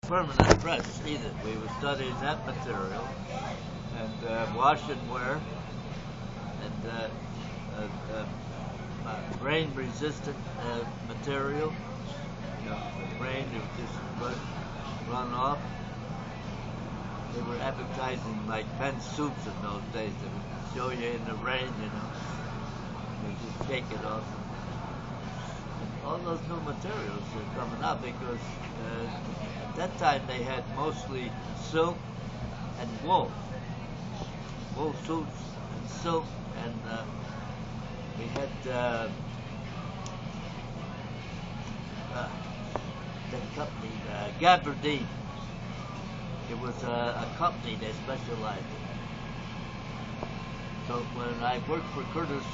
permanent dress either. We were studying that material and wash and wear and rain resistant material. You know, the rain it would just run off. They were advertising like men's suits in those days. They would show you in the rain, you know. You just take it off. And all those new materials are coming out because at that time they had mostly silk and wool. Wool suits and silk, and we had the company, Gabardine. It was a company that specialized in it. So when I worked for Curtis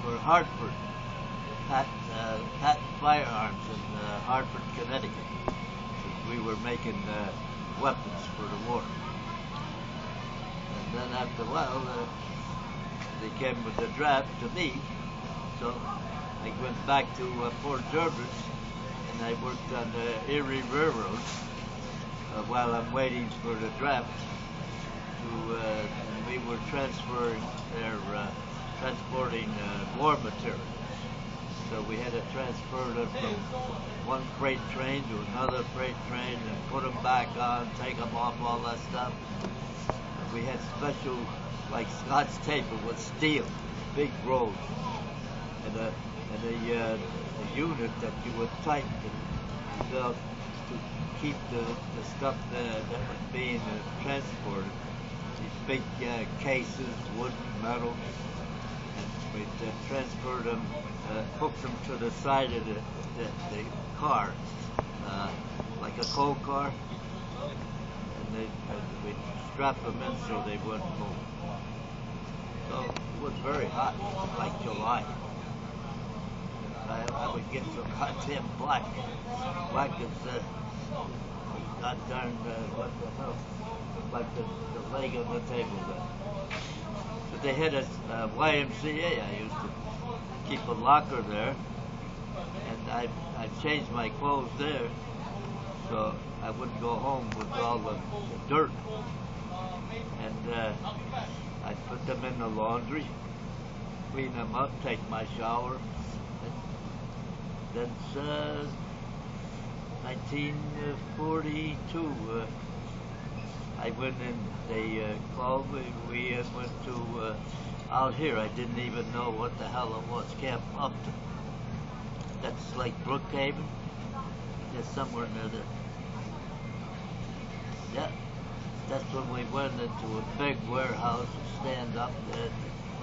for Hartford, Pat Firearms in Hartford, Connecticut, we were making weapons for the war. And then after a while, they came with the draft to me, so I went back to Port Jervis, and I worked on the Erie Railroad while I'm waiting for the draft. And we were transporting war materials. So we had to transfer them from one freight train to another freight train and put them back on, take them off, all that stuff. And we had special, like Scotch tape, it was steel, big rolls, and a unit that you would tighten to keep the stuff that was being transported. These big cases, wood, metal, and we'd transfer them, hook them to the side of the car, like a coal car, and we'd strap them in so they wouldn't move. So it was very hot, like July. I would get so goddamn black as God darn, what the hell, like the leg on the table there. But they had a YMCA. I used to keep a locker there, and I changed my clothes there, so I wouldn't go home with all the dirt. And I'd put them in the laundry, clean them up, take my shower. Then 1942, I went in, they called me, we went to out here. I didn't even know what the hell it was, Camp Upton. That's like Brookhaven. There's somewhere near there. Yeah, that's when we went into a big warehouse, stand up there.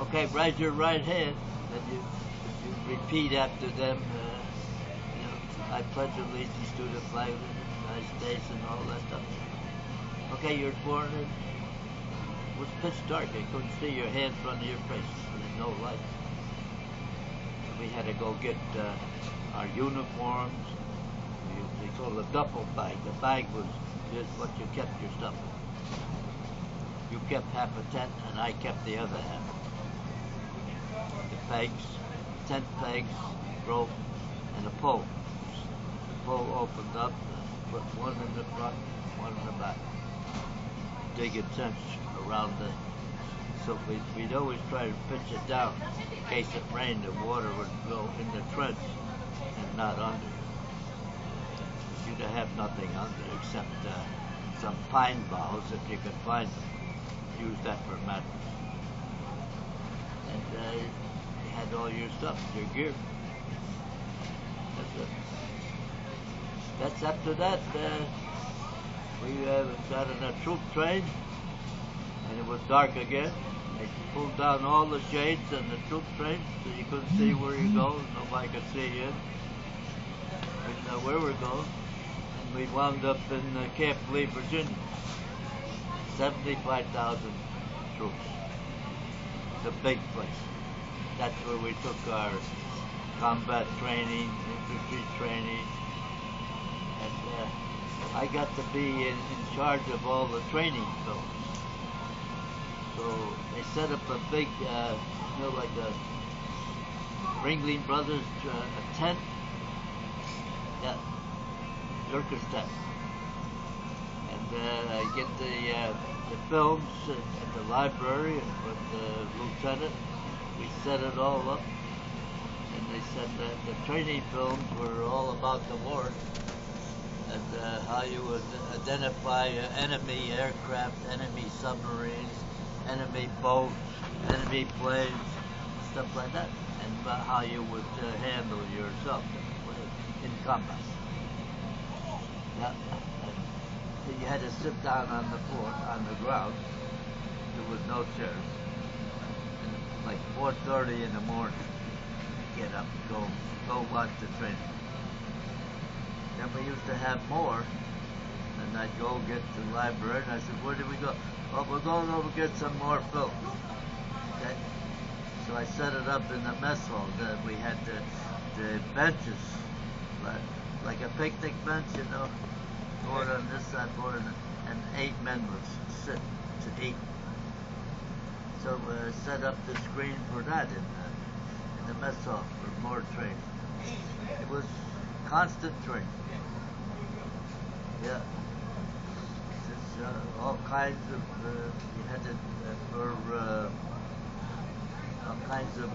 Okay, raise your right hand, and you repeat after them. I pledge allegiance to the flag of the United States and all that stuff. Okay, you're born in. It was pitch dark. I couldn't see your hand in front of your face. There's no light. We had to go get our uniforms. They called a duffel bag. The bag was just what you kept your stuff in. You kept half a tent, and I kept the other half. The pegs, tent pegs, rope, and a pole. Pole opened up, put one in the front, one in the back. Dig a trench around the, so we'd always try to pitch it down. In case it rained, the water would go in the trench and not under. You'd have nothing under except some pine boughs if you could find them. Use that for a mattress. And you had all your stuff, your gear. That's it. That's after that, we got in a troop train, and it was dark again. They pulled down all the shades in the troop train, so you couldn't see where you go. Nobody could see you. We didn't know where we're going. And we wound up in Camp Lee, Virginia. 75,000 troops. It's a big place. That's where we took our combat training, infantry training. And I got to be in charge of all the training films. So they set up a big, like a Ringling Brothers tent. Yeah, Zerker's tent. get the films at the library and with the lieutenant. We set it all up, and they said that the training films were all about the war and how you would identify enemy aircraft, enemy submarines, enemy boats, enemy planes, stuff like that, and how you would handle yourself in combat. Yeah. You had to sit down on the floor, on the ground. There was no chairs. And like 4:30 in the morning, get up, go watch the training. Then we used to have more, and I'd go get to the library, and I said, where did we go? Oh, we're going over to get some more films. Okay? So I set it up in the mess hall. We had the benches, like a picnic bench, you know, board on this side, board on the, and 8 men would sit to eat. So set up the screen for that in the mess hall for more training. It was constant training. Yeah. There's all kinds of, you had to, for all kinds of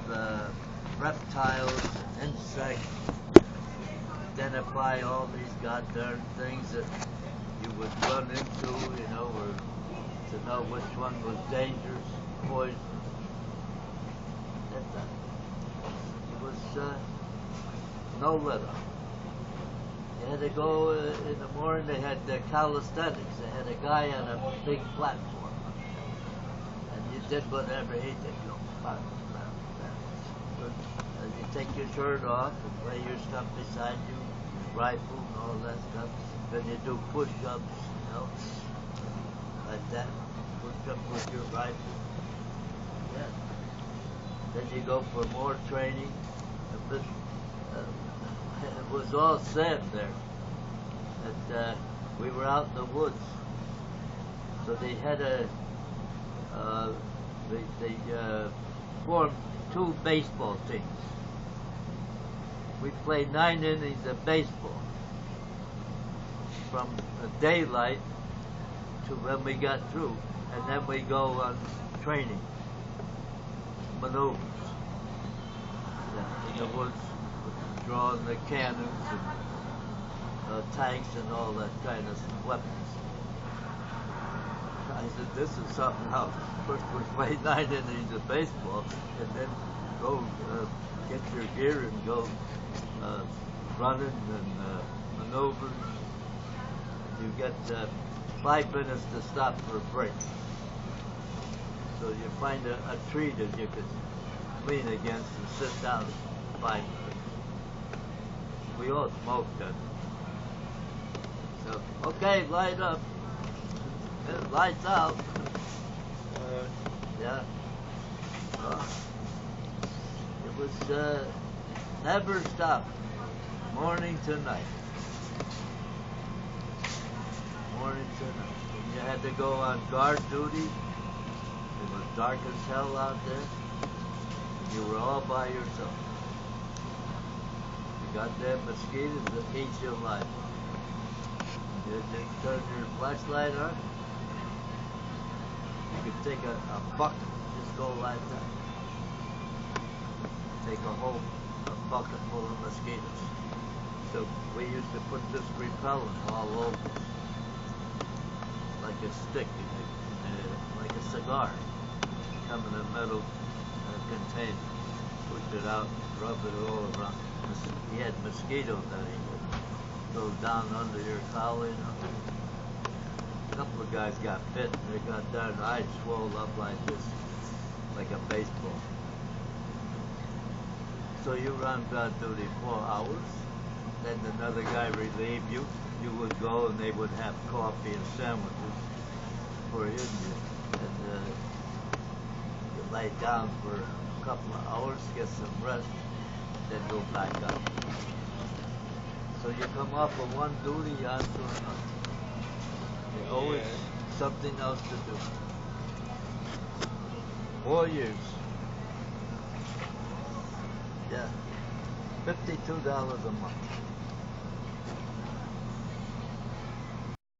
reptiles and insects, identify all these goddamn things that you would run into, you know, or to know which one was dangerous, poison. It was no let up. You had to go in the morning. They had calisthenics. They had a guy on a big platform, and you did whatever he did. You know, bam, bam, bam. You take your shirt off and lay your stuff beside you, your rifle and all that stuff. Then you do push-ups, you know, like that. Push-up with your rifle. Yeah. Then you go for more training. It was all sand there. And we were out in the woods. So they had they formed 2 baseball teams. We played 9 innings of baseball from daylight to when we got through, and then we go on training maneuvers in the woods, drawing the cannons and tanks and all that kind of weapons. I said, this is something else. First we play 9 innings of baseball, and then go get your gear and go running and maneuvers. You get 5 minutes to stop for a break. So you find a tree that you could lean against and sit down 5 minutes. We all smoked then. So, okay, light up. Lights out. Yeah. It was never stopped. Morning to night. Morning to night. And you had to go on guard duty. It was dark as hell out there. And you were all by yourself. You got them mosquitoes that eat you alive. You turn your flashlight on. You could take a bucket, just go like that. Take a bucket full of mosquitoes. So we used to put this repellent all over, like a stick, like a cigar, come in a metal container. Push it out, rub it all around. He had mosquitoes that he would go down under your collar, you know. A couple of guys got bit, and they got their eyes swelled up like this, like a baseball. So you run guard duty 4 hours, then another guy relieved you. You would go, and they would have coffee and sandwiches for you, and you lay down for a couple of hours, get some rest, then go back up. So you come off of one duty onto another. There's always something else to do. 4 years. Yeah. $52 a month.